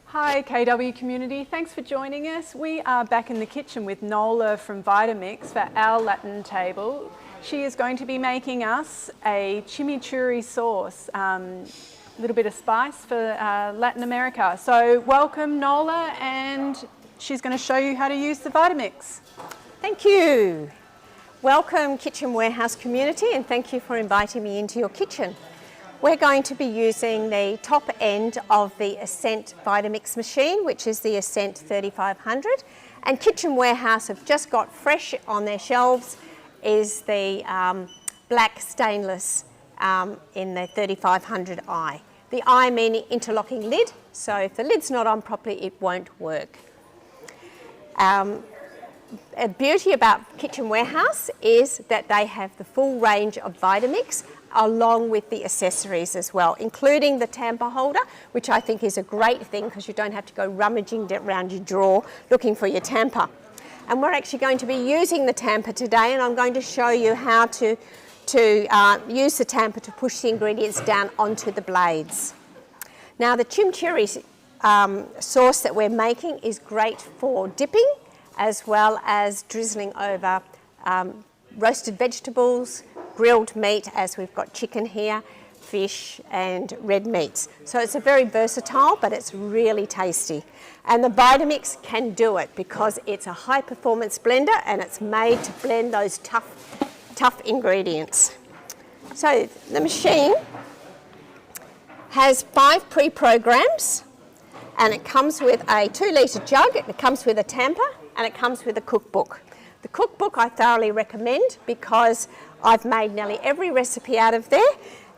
Hi KW community, thanks for joining us. We are back in the kitchen with Nola from Vitamix for our Latin table. She is going to be making us a chimichurri sauce, a little bit of spice for Latin America. So welcome Nola, and she's going to show you how to use the Vitamix. Thank you. Welcome Kitchen Warehouse community, and thank you for inviting me into your kitchen. We're going to be using the top end of the Ascent Vitamix machine, which is the Ascent 3500. And Kitchen Warehouse have just got fresh on their shelves is the black stainless in the 3500i. The I meaning interlocking lid, so if the lid's not on properly, it won't work. A beauty about Kitchen Warehouse is that they have the full range of Vitamix along with the accessories as well, including the tamper holder, which I think is a great thing because you don't have to go rummaging around your drawer looking for your tamper. And we're actually going to be using the tamper today, and I'm going to show you how to use the tamper to push the ingredients down onto the blades. Now the chimichurri sauce that we're making is great for dipping as well as drizzling over roasted vegetables, grilled meat, as we've got chicken here, fish and red meats. So it's a very versatile, but it's really tasty. And the Vitamix can do it because it's a high performance blender and it's made to blend those tough ingredients. So the machine has 5 pre-programs, and it comes with a 2-litre jug, it comes with a tamper, and it comes with a cookbook. The cookbook I thoroughly recommend because I've made nearly every recipe out of there,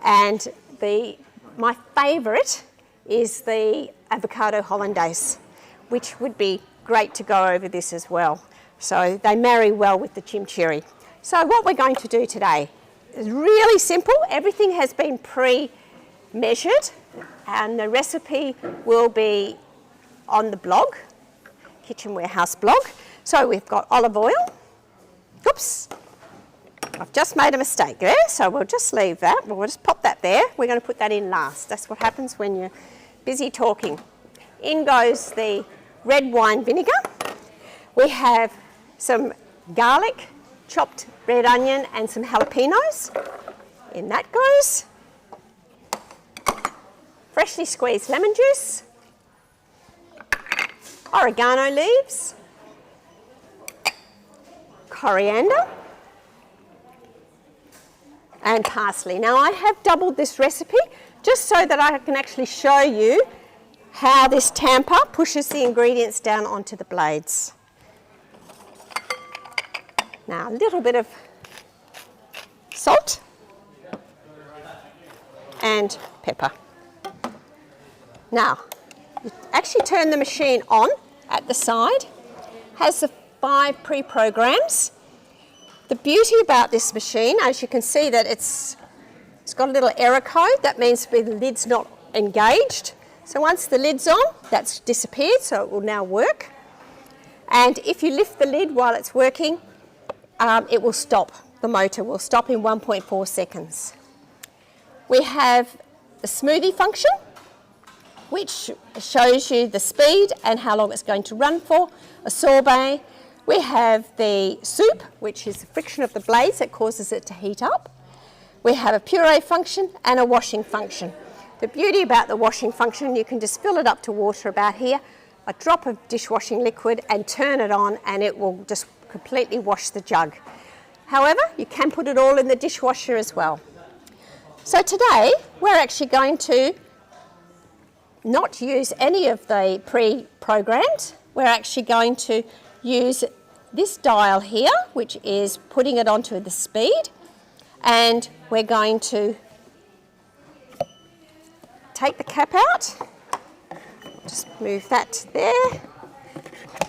and my favourite is the avocado hollandaise, which would be great to go over this as well. So they marry well with the chimichurri. So what we're going to do today is really simple. Everything has been pre-measured, and the recipe will be on the blog, Kitchen Warehouse blog. So we've got olive oil. Oops, I've just made a mistake there, so we'll just leave that. We'll just pop that there. We're going to put that in last. That's what happens when you're busy talking. In goes the red wine vinegar. We have some garlic, chopped red onion and some jalapenos. In that goes freshly squeezed lemon juice, oregano leaves, coriander and parsley. Now I have doubled this recipe just so that I can actually show you how this tamper pushes the ingredients down onto the blades. Now a little bit of salt and pepper. Now you actually turn the machine on at the side, has the 5 pre-programs. The beauty about this machine, as you can see that it's got a little error code. That means the lid's not engaged. So once the lid's on, that's disappeared, so it will now work. And if you lift the lid while it's working, it will stop. The motor will stop in 1.4 seconds. We have the smoothie function, which shows you the speed and how long it's going to run for, a sorbet. We have the soup, which is the friction of the blades that causes it to heat up. We have a puree function and a washing function. The beauty about the washing function, you can just fill it up to water about here, a drop of dishwashing liquid and turn it on, and it will just completely wash the jug. However, you can put it all in the dishwasher as well. So today, we're actually going to not use any of the pre-programmed. We're actually going to use this dial here, which is putting it onto the speed, and we're going to take the cap out, just move that there,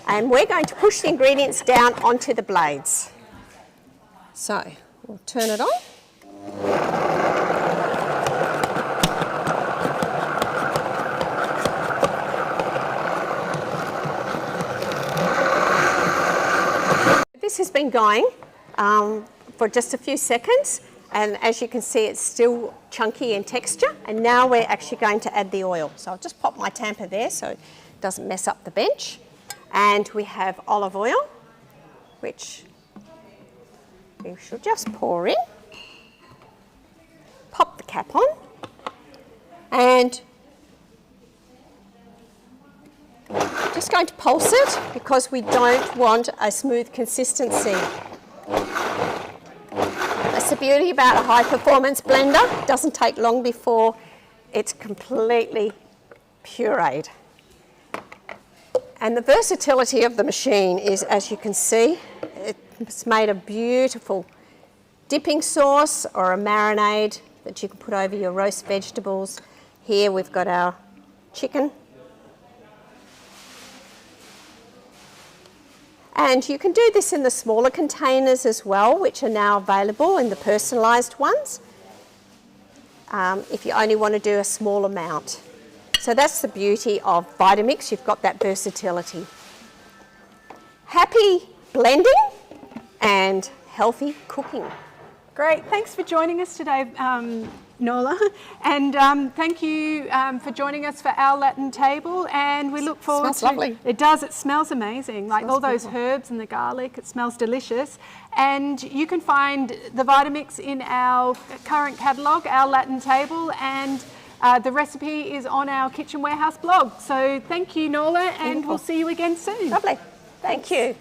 and we're going to push the ingredients down onto the blades. So we'll turn it on. This has been going for just a few seconds, And as you can see, it's still chunky in texture. And now we're actually going to add the oil. So I'll just pop my tamper there so it doesn't mess up the bench. And we have olive oil, which we should just pour in. Pop the cap on. And just going to pulse it because we don't want a smooth consistency. That's the beauty about a high performance blender. It doesn't take long before it's completely pureed. And the versatility of the machine is, as you can see, it's made a beautiful dipping sauce or a marinade that you can put over your roast vegetables. Here we've got our chicken. And you can do this in the smaller containers as well, which are now available in the personalised ones, if you only want to do a small amount. So that's the beauty of Vitamix, you've got that versatility. Happy blending and healthy cooking. Great, thanks for joining us today, Nola, and thank you for joining us for our Latin table, and we look forward to... It smells lovely. It does, it smells amazing, like all those herbs and the garlic, it smells delicious. And you can find the Vitamix in our current catalogue, our Latin table, and the recipe is on our Kitchen Warehouse blog. So thank you, Nola, and we'll see you again soon. Lovely, thank you.